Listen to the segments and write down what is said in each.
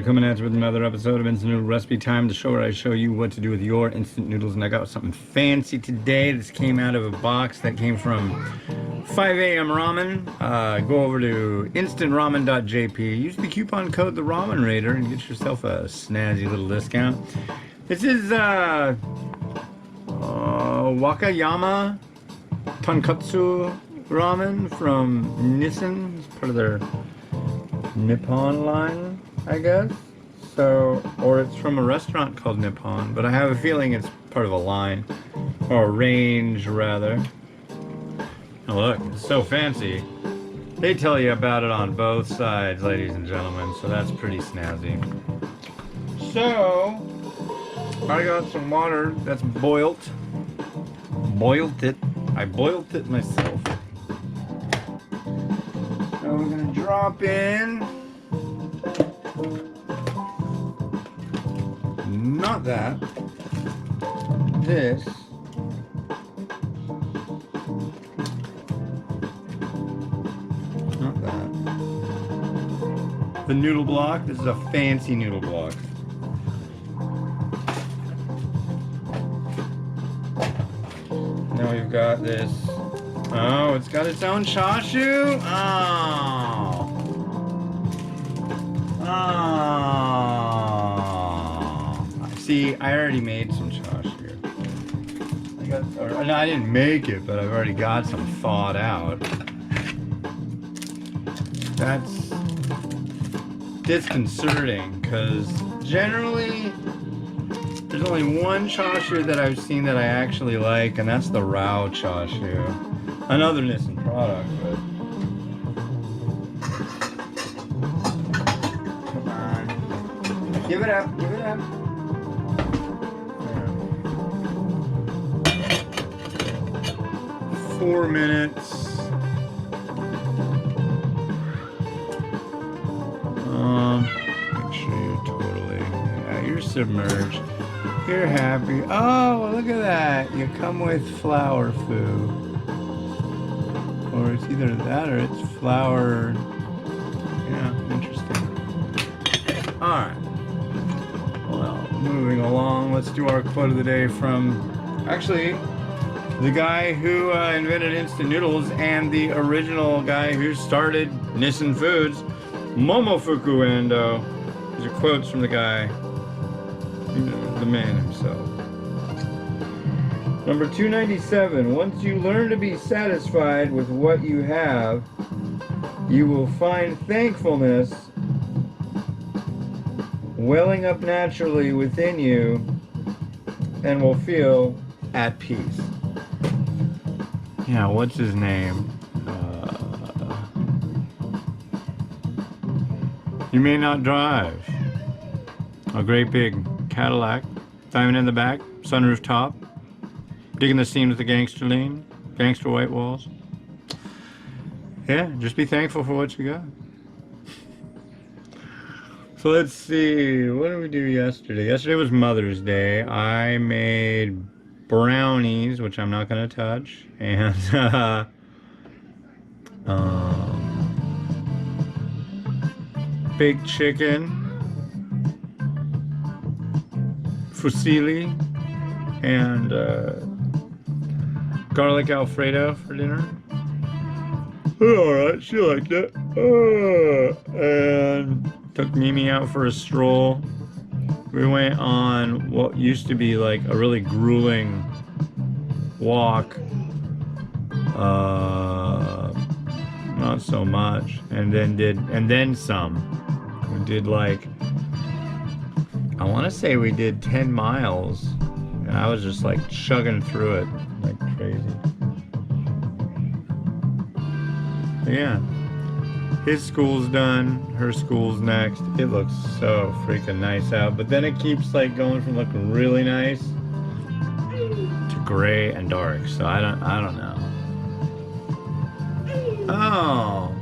everybody, coming at you with another episode of Instant Noodle Recipe Time, the show where I show you what to do with your instant noodles. And I got something fancy today. This came out of a box that came from 5 a.m. Ramen. Go over to instantramen.jp. Use the coupon code The Ramen Raider and get yourself a snazzy little discount. This is Wakayama Tonkatsu Ramen from Nissin. It's part of their Nippon line, I guess. So, or it's from a restaurant called Nippon, but I have a feeling it's part of a line, or a range rather. Now look, it's so fancy. They tell you about it on both sides, ladies and gentlemen, so that's pretty snazzy. So, I got some water that's boiled. Boiled it. I boiled it myself. Now we're gonna drop in, not that, this, not that, the Noodle Block. This is a fancy Noodle Block. Now we've got this. Oh, it's got its own chashu? Oh. Oh. See, I already made some chashu. No, I didn't make it, but I've already got some thawed out. That's disconcerting, because generally there's only one chashu that I've seen that I actually like, and that's the raw chashu. Another Nissin product, but come on, give it up, give it up. Yeah. 4 minutes. Make sure you're totally, yeah, you're submerged. You're happy. Oh, look at that! You come with flour foo. Or it's either that or it's flour. Yeah, interesting. Alright. Well, moving along, let's do our quote of the day from, actually, the guy who invented instant noodles and the original guy who started Nissin Foods, Momofuku Ando. These are quotes from the guy, the man himself. Number 297, once you learn to be satisfied with what you have, you will find thankfulness welling up naturally within you and will feel at peace. Yeah, what's his name? You may not drive a great big Cadillac, diamond in the back, sunroof top, digging the seams with the gangster lean, gangster white walls. Yeah, just be thankful for what you got. So let's see, what did we do yesterday? Yesterday was Mother's Day. I made brownies, which I'm not gonna touch, and baked chicken, fusilli, and garlic Alfredo for dinner. Alright, she liked it. And took Mimi out for a stroll. We went on what used to be like a really grueling walk. Not so much. And then some. We did like, I want to say we did 10 miles. And I was just like chugging through it like crazy. But yeah, his school's done, her school's next. It looks so freaking nice out, but then it keeps like going from looking really nice to gray and dark. So I don't know. Oh,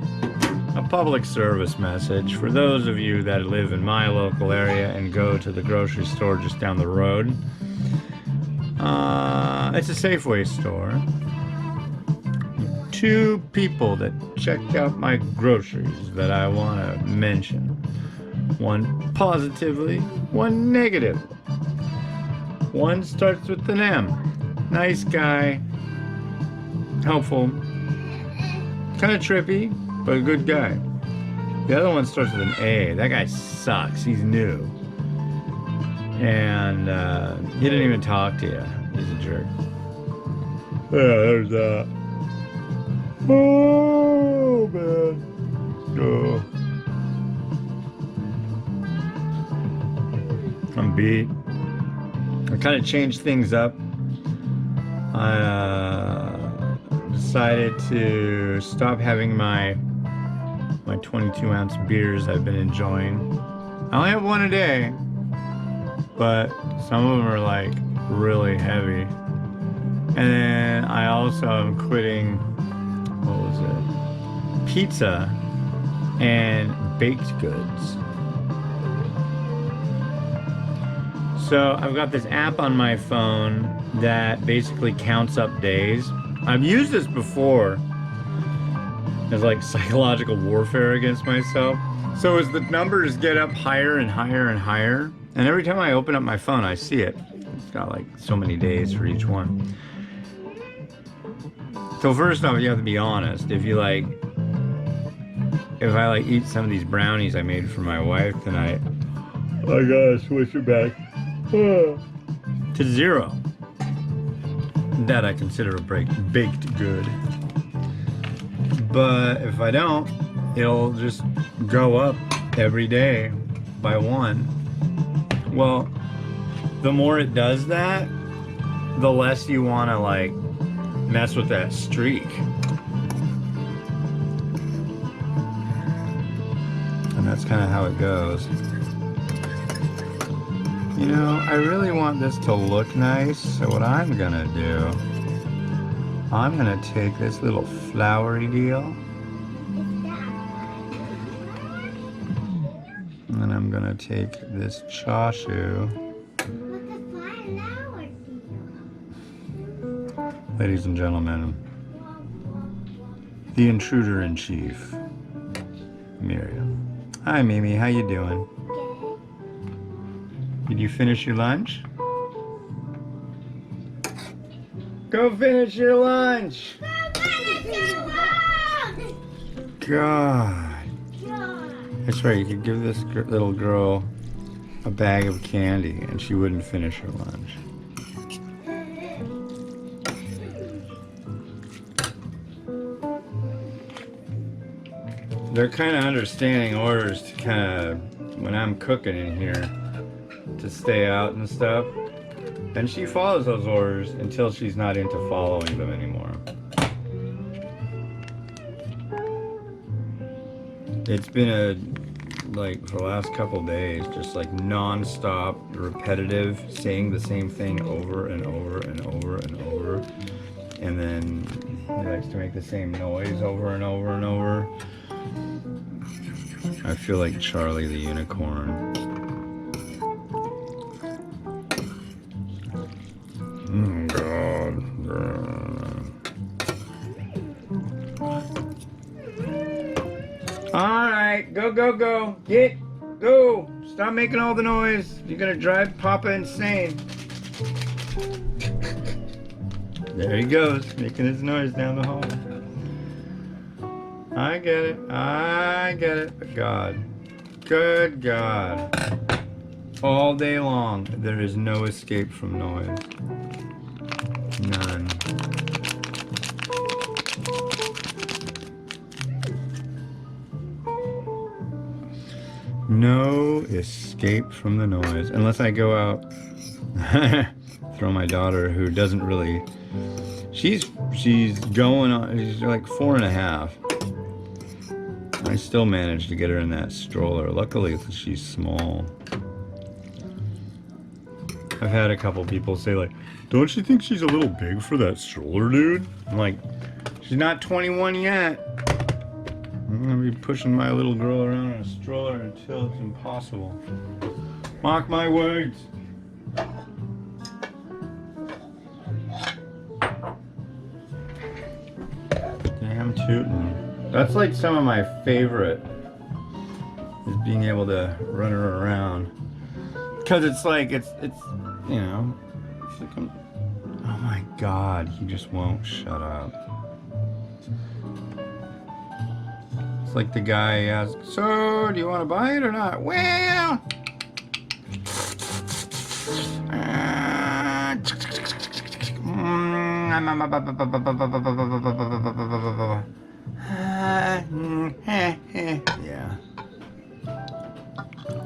a public service message for those of you that live in my local area and go to the grocery store just down the road. It's a Safeway store. 2 people that checked out my groceries that I want to mention. one positively, one negative. One starts with an M. Nice guy, helpful, kind of trippy, but a good guy. The other one starts with an A. That guy sucks. He's new. And he didn't even talk to you. He's a jerk. Yeah, there's that. Oh, man. Oh. I'm beat. I kind of changed things up. I decided to stop having my 22-ounce beers I've been enjoying. I only have one a day, but some of them are like really heavy. And then I also am quitting, what was it? Pizza and baked goods. So I've got this app on my phone that basically counts up days. I've used this before as like psychological warfare against myself. So as the numbers get up higher and higher and higher, and every time I open up my phone, I see it. It's got like so many days for each one. So first off, you have to be honest. If I like eat some of these brownies I made for my wife tonight, I gotta switch it back to 0. That I consider a baked good. But if I don't, it'll just go up every day by 1. Well, the more it does that, the less you want to like mess with that streak. And that's kind of how it goes. You know, I really want this to look nice, so what I'm gonna do, I'm gonna take this little flowery deal, and then I'm gonna take this chashu. Ladies and gentlemen, the intruder in chief, Miriam. Hi Mimi, how you doing? Did you finish your lunch? Go finish your lunch! God. That's right, you could give this little girl a bag of candy and she wouldn't finish her lunch. They're kind of understanding orders to kind of, when I'm cooking in here, to stay out and stuff. And she follows those orders until she's not into following them anymore. It's been like for the last couple days, just like non-stop, repetitive, saying the same thing over and over and over and over. And then he likes to make the same noise over and over and over. I feel like Charlie the unicorn. God. Alright, go, go, go. Go. Stop making all the noise. You're gonna drive Papa insane. There he goes, making his noise down the hall. I get it. But God. Good God. All day long, there is no escape from noise. None. No escape from the noise. Unless I go out, throw my daughter, who doesn't really, she's going on, she's like 4.5. I still managed to get her in that stroller. Luckily, she's small. I've had a couple people say like, don't you think she's a little big for that stroller, dude? I'm like, she's not 21 yet. I'm gonna be pushing my little girl around in a stroller until it's impossible. Mark my words. Damn tootin'. That's like some of my favorite is being able to run her around. Because it's like, it's you know, it's like oh my God, he just won't shut up. It's like the guy asks, so do you want to buy it or not? Well, yeah.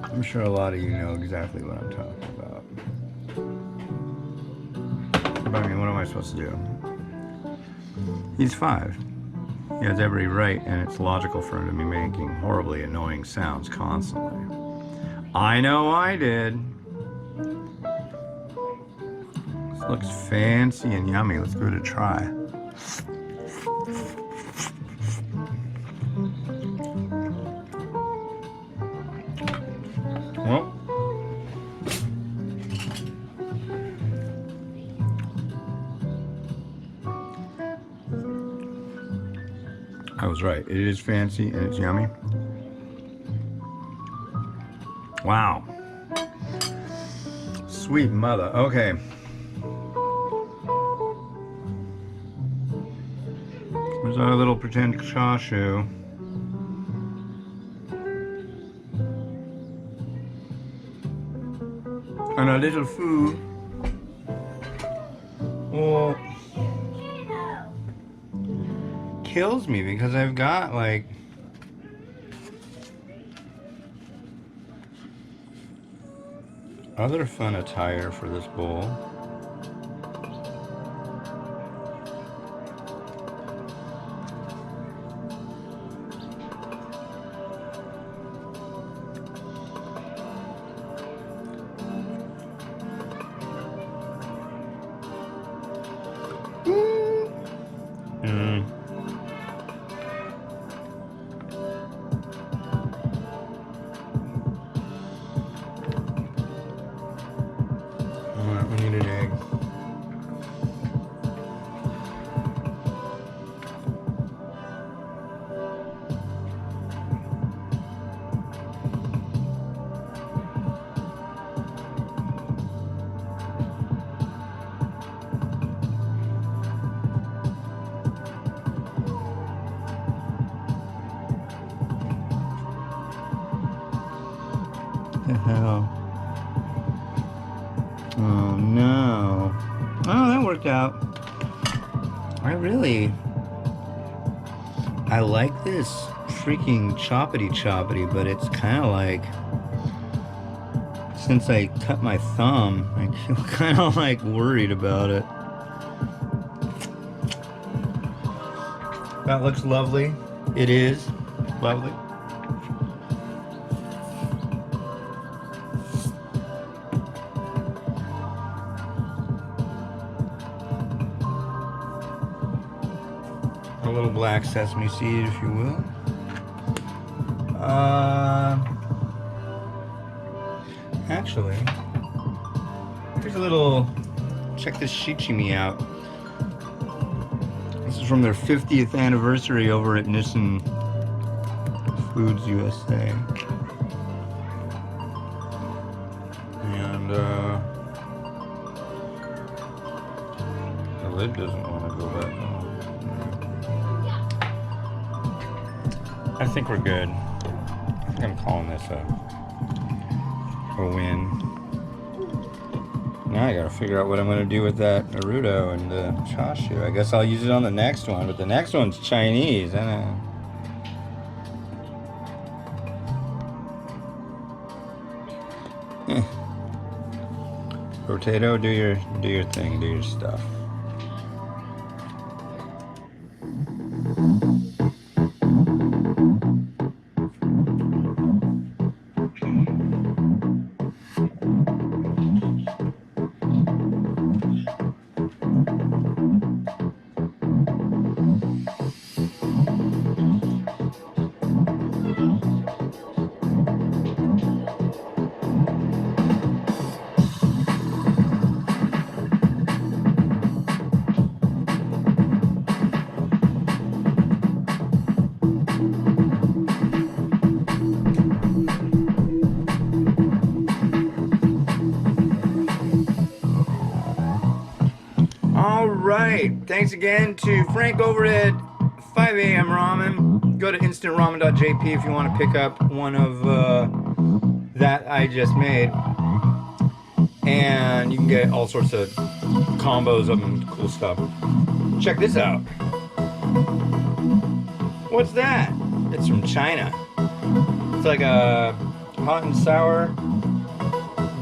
I'm sure a lot of you know exactly what I'm talking about. But I mean, what am I supposed to do? He's 5. He has every right, and it's logical for him to be making horribly annoying sounds constantly. I know I did. This looks fancy and yummy. Let's give it a try. Well, I was right. It is fancy and it's yummy. Wow. Sweet mother. Okay. There's our little pretend chashu. And a little food. Oh. Kills me because I've got like other fun attire for this bowl. Alright, we need an egg. The hell? Oh no. Oh, that worked out. I like this freaking choppity, but it's kind of like, since I cut my thumb, I feel kind of like worried about it. That looks lovely. It is lovely. A little black sesame seed, if you will. Actually, here's a little, check this shichimi out. This is from their 50th anniversary over at Nissin Foods USA. And the lid doesn't want to go back on. I think we're good. I think I'm calling this a win. Now I gotta figure out what I'm gonna do with that Naruto and the chashu. I guess I'll use it on the next one, but the next one's Chinese. Potato, do your thing, do your stuff. right. Thanks again to Frank over at 5 a.m. Ramen. Go to instantramen.jp if you want to pick up one of that I just made. And you can get all sorts of combos of them, cool stuff. Check this out. What's that? It's from China. It's like a hot and sour,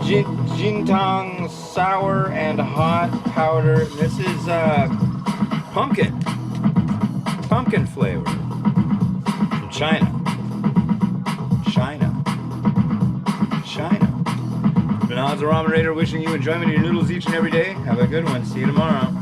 jintang sour and hot powder. This is pumpkin flavor from China. Been Odds the Ramen Raider, wishing you enjoyment of your noodles each and every day. Have a good one. See you tomorrow.